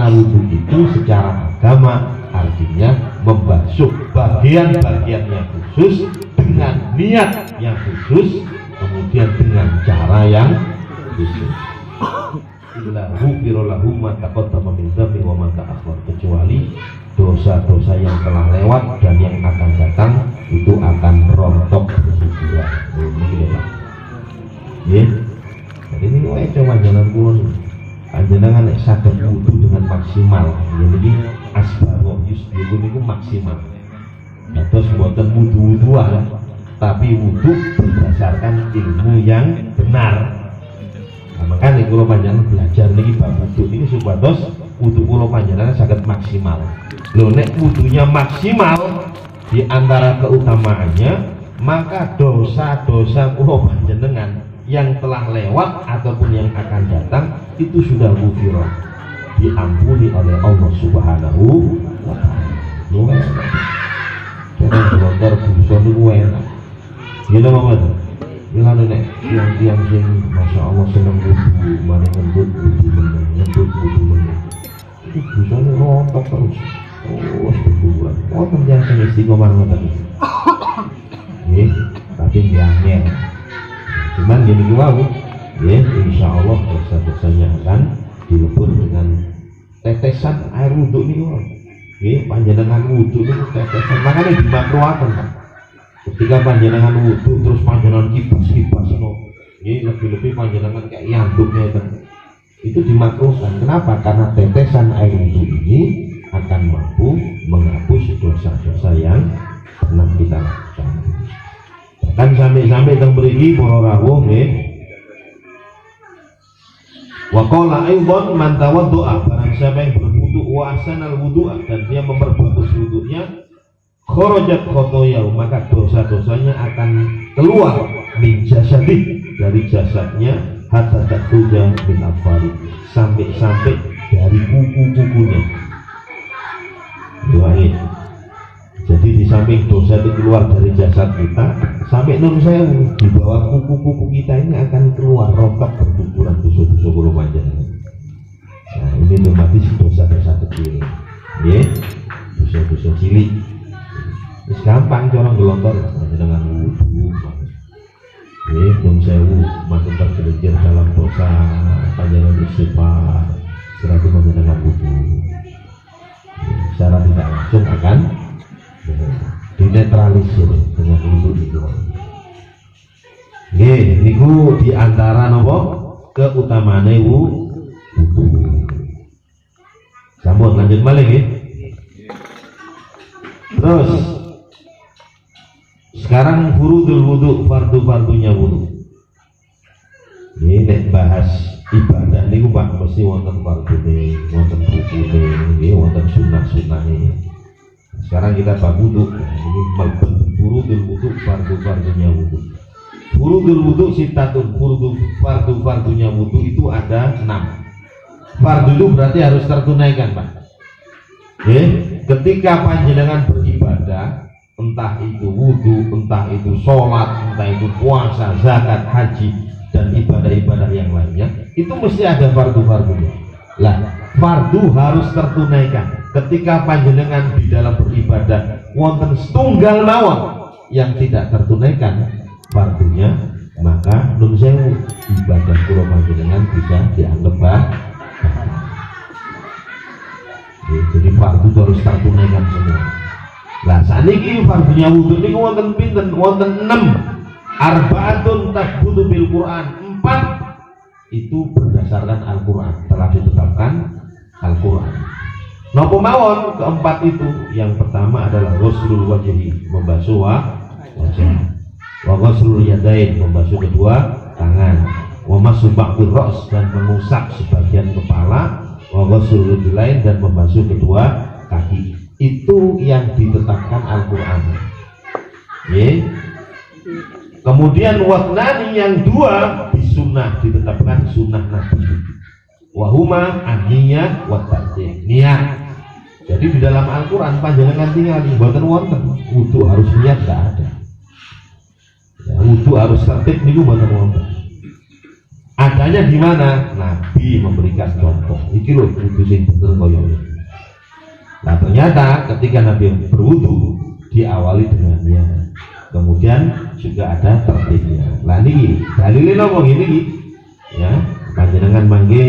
Karena wudhu itu secara agama artinya membasuh bagian-bagian yang khusus dengan niat yang khusus, kemudian dengan cara yang khusus. Illa ghufira lahu ma taqaddama min dzambi wa ma ta'akhkhar, kecuali dosa-dosa yang telah lewat dan yang akan datang itu akan rontok berguguran. Ya, jadi ini wae coba jalan kulon. Panjenengan nek saged wudu dengan maksimal, jadi asbaro yusbiru niku maksimal. Terus mboten wudu-wuduan, tapi wudu berdasarkan ilmu yang benar. Nah, makanya kalau panjenengan belajar niki bab wudu ini supados wudu kula panjenengan saged maksimal. Lho nek wudunya maksimal, di antara keutamaannya maka dosa-dosa kula panjenengan yang telah lewat ataupun yang akan datang itu sudah ghufira, diampuni oleh Allah Subhanahu wa taala. Jangan melontar dosa niku enak. Gila Muhammad. Gila nek tiang-tiang sing Masya Allah seneng wudu, mari ngendut wudu meneng, ngendut wudu meneng. Itu dosane rontok terus. Oh, berbulan. Oh, yang sing istiqomah ngoten iki. Nggih, tapi ngene. Cuman gini wow, ya insya Allah dosa-dosanya akan dilebur dengan tetesan air wudhu nih wow. Ya panjenengan wudhu itu tetesan, makanya dimakruhkan Pak. Ketika panjenengan wudhu terus panjenengan kibas no, ya lebih-lebih panjenengan kayak yanduknya itu dimakruhkan. Kenapa? Karena tetesan air wudhu ini akan mampu menghapus dosa-dosa yang pernah kita lakukan. Kan sampai teng mriki para rawuh nggih. Wa qala aidan man tawaddu'a, barang siapa yang berwudu wa ahsanal wudu'a dan dia memperbagus wudunya, kharajat khotoyahu, maka dosa-dosanya akan keluar min jasadi, dari jasadnya, hatta takhruja min afari, sampai dari kuku-kukunya. Doain. Jadi di samping dosa itu keluar dari jasad kita, sampai nun sewu di bawah kuku-kuku kita ini akan keluar rontok berguguran dosa-dosa kula panjenengan. Nah ini otomatis dosa-dosa kecil, ya, dosa-dosa cilik. Terus gampang orang gelontor dengan wudu, ya, nun sewu masuk tergelincir dalam dosa panjenengan istighfar, setelah itu panjenengan wudu, secara tidak langsung akan dinetralisir dengan wudhu itu. Nggih, niku diantara napa keutamaane wudu. Sampun lanjut malih nggih. Terus sekarang furudul wudu, fardu-fardunya wudu. Ini nek bahas ibadah niku Pak mesti wonten fardune, wonten rukune, nggih, wonten sunah-sunahe. Sekarang kita bab wudu, ini melebet furudul wudu, fardu-fardunya wudu. Furudul wudu sitatun, fardu-fardunya wudu itu ada 6. Fardu itu berarti harus tertunaikan Pak. Ketika panjenengan beribadah, entah itu wudu, entah itu sholat, entah itu puasa, zakat, haji, dan ibadah-ibadah yang lainnya, itu mesti ada fardu-fardunya. Lah, fardu harus tertunaikan. Ketika panjenengan di dalam beribadah wonten setunggal mawon yang tidak tertunaikan fardunya, maka nun sewu ibadah kula panjenengan bisa dianggap batal. Jadi fardu harus tertunaikan semua. Lah saniki fardunya wudu niku wonten pinten? Wonten 6. Arba'atun tasbutu bil Quran. 4 itu berdasarkan Al-Quran, telah ditetapkan Al-Quran. Napa mawon keempat itu? Yang pertama adalah ghuslul wajhi, membasuh wajah. Wa ghuslul yadain, membasuh kedua tangan. Wa mashu ba'dil ra's, dan mengusap sebagian kepala. Wa ghuslul rijlain, dan membasuh kedua kaki. Itu yang ditetapkan Al-Qur'an. Kemudian wasnani yang 2 disunnah, ditetapkan sunnah Nabi. Wahuma an-niyah wa tartib, niat. Jadi di dalam Al-Quran panjenengan tinggal di mboten wonten wudu harus niat, enggak ada. Ya, wudu harus tertib niku mboten wonten. Adanya di mana? Nabi memberikan contoh. Iki lho wudu sing bener kaya ternyata ketika Nabi berwudu diawali dengan niat. Kemudian juga ada tertibnya. Lah niki dalile napa ngene ya, panjenengan mangke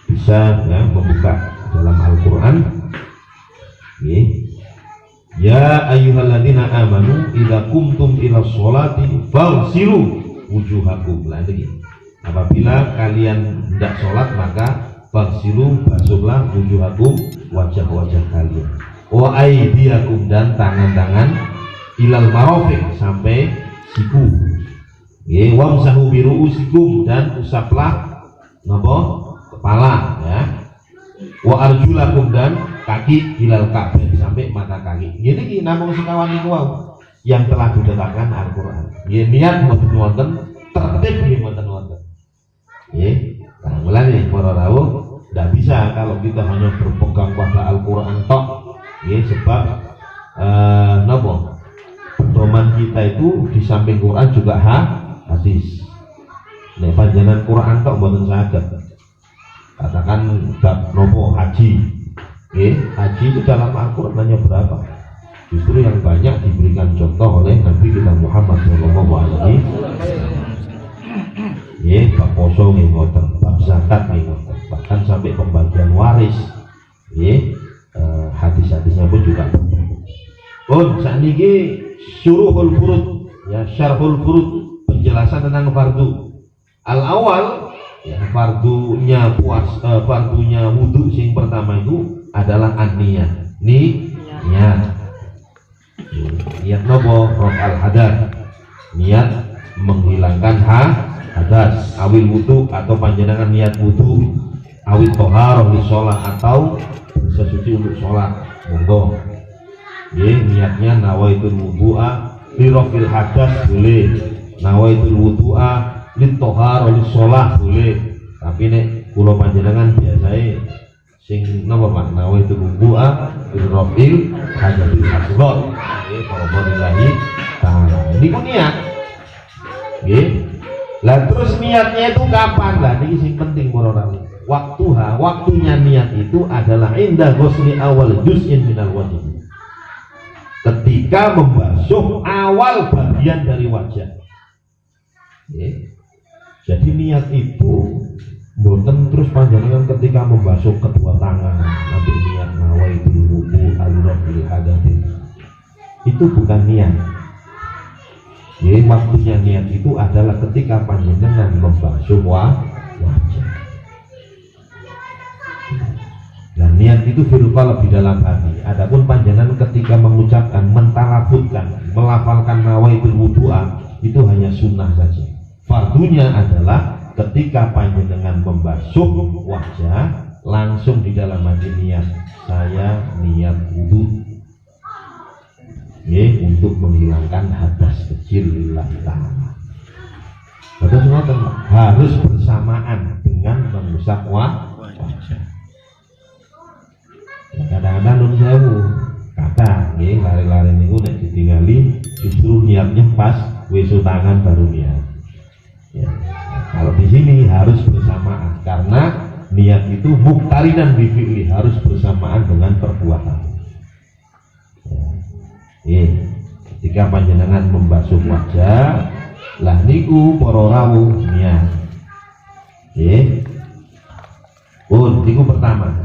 bisa ya membuka dalam Al-Qur'an nggih. Ya ayyuhalladzina amanu idza qumtum ila sholati faghsilu wujuhakum. Lah niki apabila kalian hendak sholat maka faghsilu basuhlah wujuhakum, wajah-wajah kalian, wa aydiyakum dan tangan-tangan ilal marafiq sampai siku. Nggih, wamsahu bi ru'usikum dan usaplah napa kepala ya. Wa arjulakum dan kaki ilal ka'bain sampai mata kaki. Ngene iki namung sekawan niku wae yang telah ditetapkan Al-Qur'an. Nggih, niat mboten wonten, tertib nggih mboten wonten. Nggih, nah mulane para rawuh ndak bisa kalau kita hanya berpegang pada Al-Qur'an tok. Nggih, sebab napa? Pedoman kita itu di samping Quran juga hadis. Nek panjenengan Quran tok mboten saged. Katakan bab nopo haji. Haji itu dalam Al-Qur'an hanya berapa? Justru yang banyak diberikan contoh oleh Nabi kita Muhammad sallallahu alaihi wasallam. Bab poso nggih ngoten, bab zakat nggih ngoten, bahkan sampai pembagian waris. Hadis-hadisnya pun juga. Sakniki syuruhul furud ya, syarhul furud, penjelasan tentang fardu. Al awal ya, fardunya fardunya wudu sing pertama itu adalah an-niyat. Niat nopo raf'al hadath, niat menghilangkan hadas awil wudu atau panjenengan niat wudu awil toharoh di sholat atau sesuci untuk sholat. Monggo niatnya nawaitul wudu'a li rafil hadas boleh, nawaitul wudu'a li toharoh di sholat boleh. Tapi nek kula panjenengan biasanya sing napa Pak, nawaitul wudu'a li rafil hadasil asghar. Alhamdulillah ta'ala. Ini ku niat. Nggih. Lah terus niatnya itu kapan? Lah niki sing penting para rawuh. Waktunya niat itu adalah inda ghusli awal juz'in minal wajh. Ketika membasuh awal bagian dari wajah. Jadi niat itu mboten terus panjenengan ketika membasuh kedua tangan nanti niat nawaitul wudu al-rafil hadatin. Itu bukan niat. Waktunya niat itu adalah ketika panjenengan membasuh wajah. Dan niat itu berupa lebih dalam hati. Adapun panjenengan ketika mengucapkan, mentalafutkan, melafalkan nawaitul wudu'a itu hanya sunnah saja. Fardunya adalah ketika panjenengan membasuh wajah langsung di dalam hati niat, saya niat wudu untuk menghilangkan hadas kecil lillahi ta'ala. Terus harus bersamaan dengan mengusap wajah. Kadang-kadang nun sewu kata lari-lari niku nek ditinggali justru niatnya pas wesu tangan baru niat ya. Kalau di sini harus bersamaan karena niat itu muqtarinan bi fi'li, harus bersamaan dengan perbuatan ya. Ketika panjenengan membasuh wajah lah niku para rawuh niat niku pertama.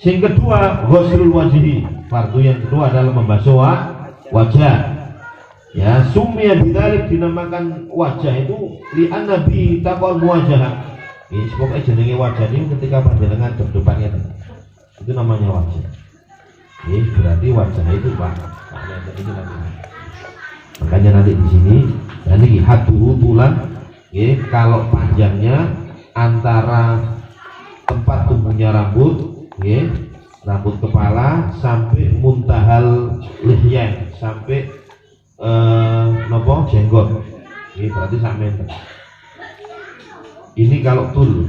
Yang kedua, ghuslul wajhi. Fardu yang kedua adalah membasuh wajah. Ya, summiya bidzalik, dinamakan wajah itu li'an nabi taqal wajah. Ini pokoknya jenenge wajah ini ketika panjenengan depannya itu namanya wajah. Ini berarti wajah itu Pak. Makanya nanti di sini nanti haduhu tulan. Kalau panjangnya antara tempat tumbuhnya rambut rambut kepala sampai muntahal lihya, sampai nopo jenggot. Ini berarti sampai ini kalau tul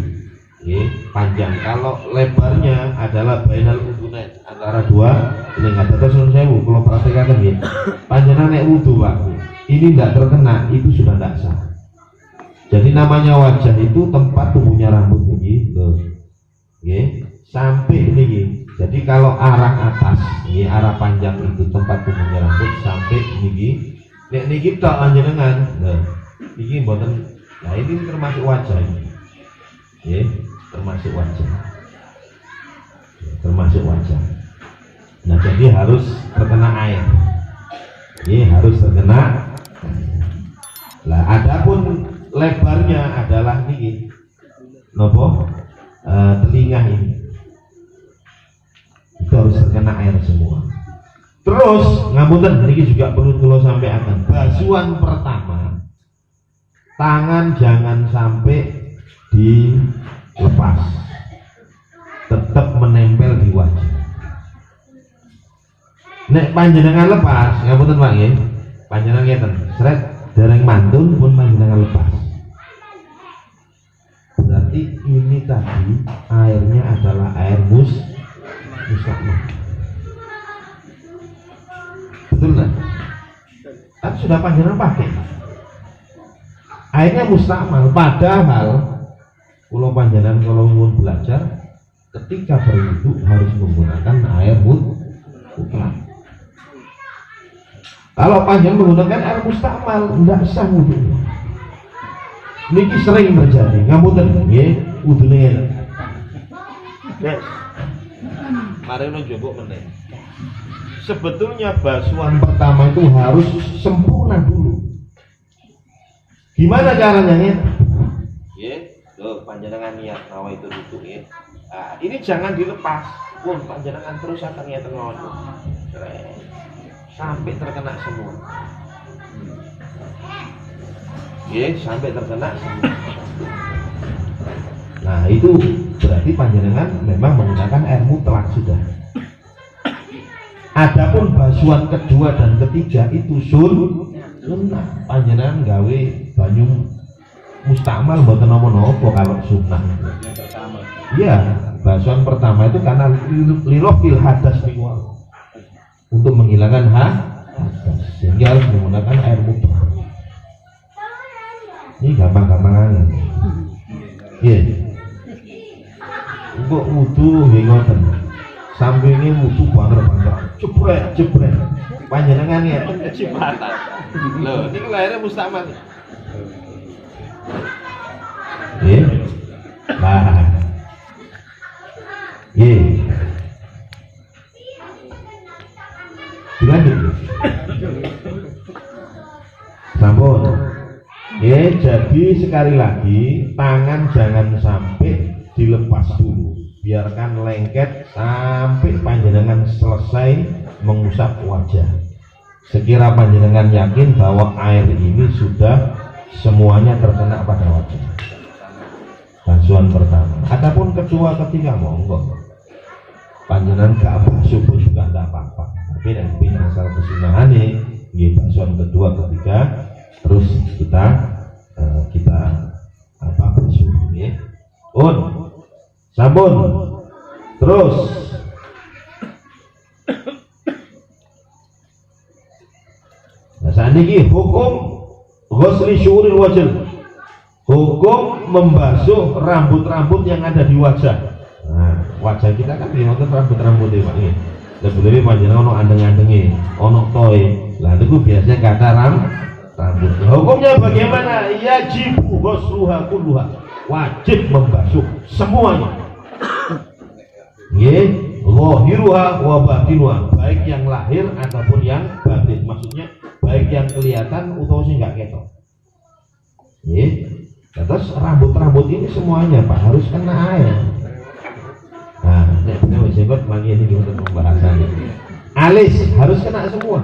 panjang. Kalau lebarnya adalah bainal udunain, antara dua telinga. Terus saya kalau perhatikan panjenengan nek wudu Pak, ini tidak terkena itu sudah tidak sah. Jadi namanya wajah itu tempat tumbuhnya rambut ini sampai ini. Jadi Jadi kalau arah atas, ini arah panjang itu tempat tumbuhnya rambut sampai niki, niki tok panjenengan. Nah, niki mboten. Nah ini termasuk wajah ini. Ya, termasuk wajah. Termasuk wajah. Nah jadi harus terkena air. Ini harus terkena. Lah adapun lebarnya adalah niki. Nopo? Telinga ini. Itu harus terkena air semua. Terus ngapunten niki juga perlu kula sampaikan. Basuhan pertama, tangan jangan sampai dilepas, tetap menempel di wajah. Nek panjenengan lepas, ngapunten Pak nggih. Panjenengan ngeten, sret dereng mantun pun panjenengan lepas. Berarti ini tadi airnya adalah air mustakmal. Betul kan? Kan sudah panjenengan pakai. Airnya mustakmal, padahal kalau panjenengan kalau mau belajar ketika berwudu harus menggunakan air mutlak. Kalau panjenengan menggunakan air mustakmal tidak sah wudu. Niki sering terjadi, ngapunten nggih, wudune enak. Yes. Mari nunjuk meneh. Sebetulnya basuhan pertama itu harus sempurna dulu. Gimana caranya ya? Tuh panjenengan niat nawa itu wudu ya. Nah, ini jangan dilepas. Pun panjenengan terus akan niat ngono. Sampai terkena semua. Sampai terkena semua. Nah itu berarti panjenengan memang menggunakan air mutlak sudah. Adapun basuhan kedua dan ketiga itu sunnah. Panjenengan gawe banyu mustakmal mboten napa-napa kalau sunnah. Iya, basuhan pertama itu karena lirofil hadas minggu untuk menghilangkan hadas, sehingga harus menggunakan air mutlak. Ini gampang-gampangan. Iya. Untuk wudu nggih ngoten. Sampinge wudu banter-banter. Jebret. Panjenengan ngeten kecipatan. Lho, niki lahirnya mustakmal. Nggih. Nah. Nggih. Dilanjut. Sampun. Jadi sekali lagi tangan jangan sampai dilepas dulu, biarkan lengket sampai panjenengan selesai mengusap wajah. Sekira panjenengan yakin bahwa air ini sudah semuanya terkena pada wajah. Basuhan pertama. Adapun kedua ketiga monggo. Panjenengan gak basuh pun juga tidak apa-apa. Tapi yang asal kesunahane nggih basuhan kedua ketiga terus kita basuh nggih. Sampun. Terus nah saat ini hukum ghusli syu'uril wajh, hukum membasuh rambut-rambut yang ada di wajah. Nah, wajah kita kan ngoten rambut-rambut iki Pak nggih. Lebih-lebih panjenengan ono andeng-andenge, ono toe. Lah niku biasanya kata rambut. Hukumnya bagaimana? Yajibu ghusluha kulluha. Wajib membasuh semuanya. Nggih, zahiruha wa batinuha, baik yang lahir ataupun yang batin. Maksudnya baik yang kelihatan utawa sing gak ketok. Nggih. Terus rambut-rambut ini semuanya Pak harus kena air. Nah, nek wis sebut mangke iki untuk pembahasan ini. Alis harus kena semua.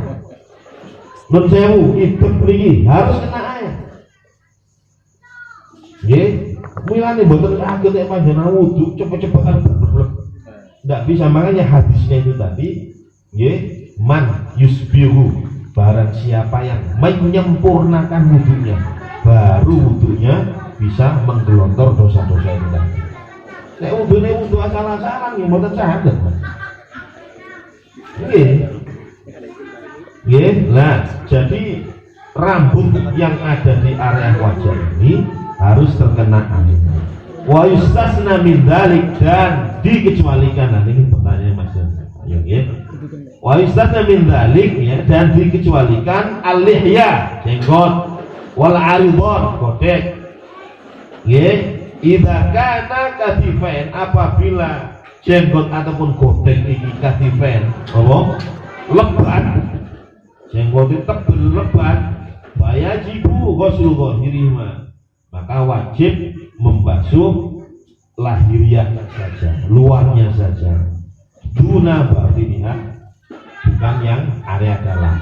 Nun sewu, hidup mriki harus kena air. Nggih, mulane mboten saged nek panjenengan wudu cepet-cepetan. Ndak bisa, makanya hadisnya itu tadi, nggih, man yusbihu, barang siapa yang menyempurnakan wudunya, baru wudunya bisa menggelontor dosa-dosa itu tadi. Nek wudune wudu asal-asalan nggih mboten saged. Nggih. Nggih, nah jadi rambut yang ada di area wajah ini harus terkena air. Wa yustasna min dzalik, dan dikecualikan. Nah ini pertanyaan Mas. Wa istasna min dzalik ya, dan dikecualikan al-lihya, jenggot, wal aridhon, godek. Nggih, idza kana katifain, apabila jenggot ataupun godek iki katifain, apa? Lebat. Jenggot itu tebel lebat, wajibu ghuslu dhahirihima. Maka wajib membasuh lahiriahnya saja, luarnya saja. Duna batiniha, bukan yang area dalam.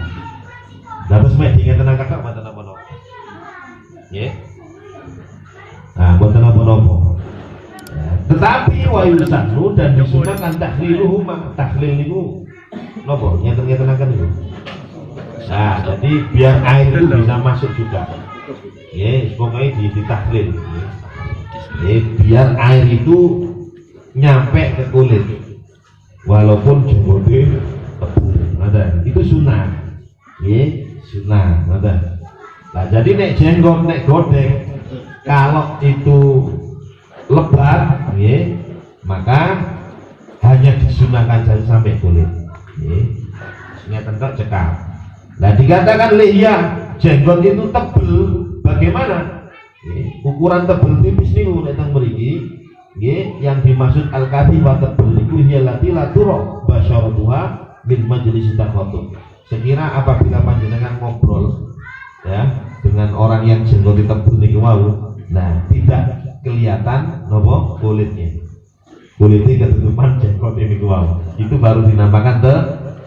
Terus medingnya tenang kakak, mboten napa-napa. Nggih. Nah, mboten napa-napa. Tetapi wa yusanu, dan disunahkan tahliluhu, tahlil niku napa? Ngeten-ngeten akan niku. Nah, jadi biar air itu bisa masuk juga. Nggih, pokoknya ditahlil. Nggih, biar air itu nyampe ke kulit. Walaupun jenggote ada, itu sunnah, sunnah, ada. Nah, jadi nek jenggot, nek godek, kalau itu lebat, maka hanya disunahkan saja sampai kulit. Ngeten tok cekap. Nah, dikatakan lihya, jenggot itu tebel, bagaimana? Ukuran tebel tipis nih, nek teng mriki. Yang dimaksud al-kathifah tebel itu hialati laturo basyaratuha min majlis takhatub. Sekira apabila panjenengan ngobrol ya dengan orang yang jenggot tebel niku wau, nah tidak kelihatan nopo kulitnya ketutupan jenggot niku wau, itu baru dinamakan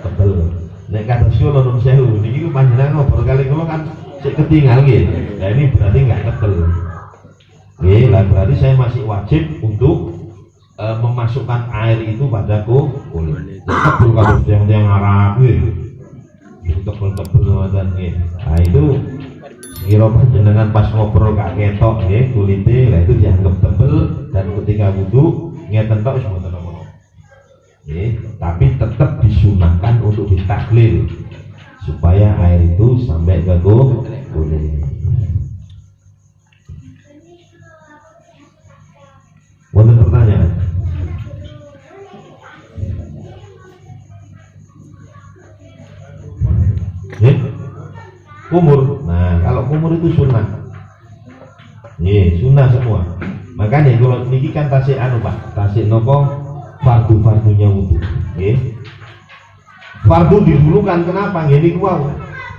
tebel. Nek kados kula nun sewu niki panjenengan ngobrol kali kula kan sik ketinggal nggih. Nah ini berarti enggak tebel. Lah berarti saya masih wajib untuk memasukkan air itu pada kulit. Tebel kalau yang Arab gitu, tebel dan nah itu kira panjenengan pas ngobrol gak ketok kulitnya, lah itu dianggap tebel, dan ketika wudu ngeten tok wis mboten apa-apa. Tapi tetap disunahkan untuk ditahlil supaya air itu sampai ke kulit. Wonten pertanyaan? Kumur. Nah, kalau kumur itu sunnah. Sunnah semua. Makanya kalau niki kan tasik Pak, tasik nopo fardu-fardunya wudu. Fardu didulukan, kenapa? Ini wow.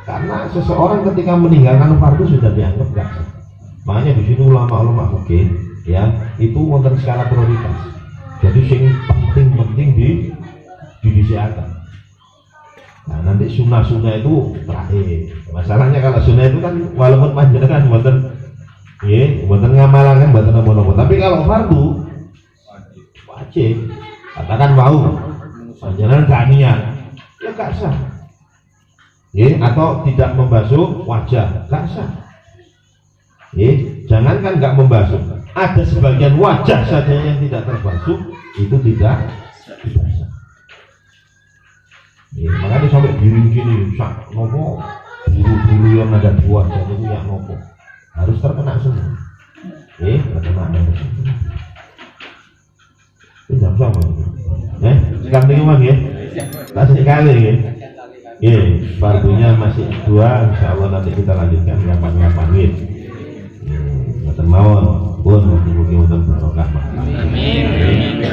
Karena seseorang ketika meninggalkan fardu sudah dianggap gak sah. Makanya di sini ulama-ulama fikih ya itu wonten skala prioritas. Jadi sing penting didisiakan. Nah, nanti sunnah-sunnah itu terakhir. Masalahnya kalau sunnah itu kan walaupun panjenengan wonten ngamalaken mboten napa-napa. Tapi kalau fardu wajib. Katakan mau panjenengan gak niat, ya gak sah. Atau tidak membasuh wajah, gak sah. Jangankan gak membasuh, ada sebagian wajah saja yang tidak terbasuh, itu tidak sah. Makanya sampai diri sini sak nopo bulu-bulu yang ada di wajah itu yang nopo harus terkena semua. Terkena semua. Jam sama. Sekarang ini mang ya. Kasih kali ya. Fardunya masih 2, insya Allah nanti kita lanjutkan kapan-kapan mawon pun mugi-mugi wonten barokah. Amin.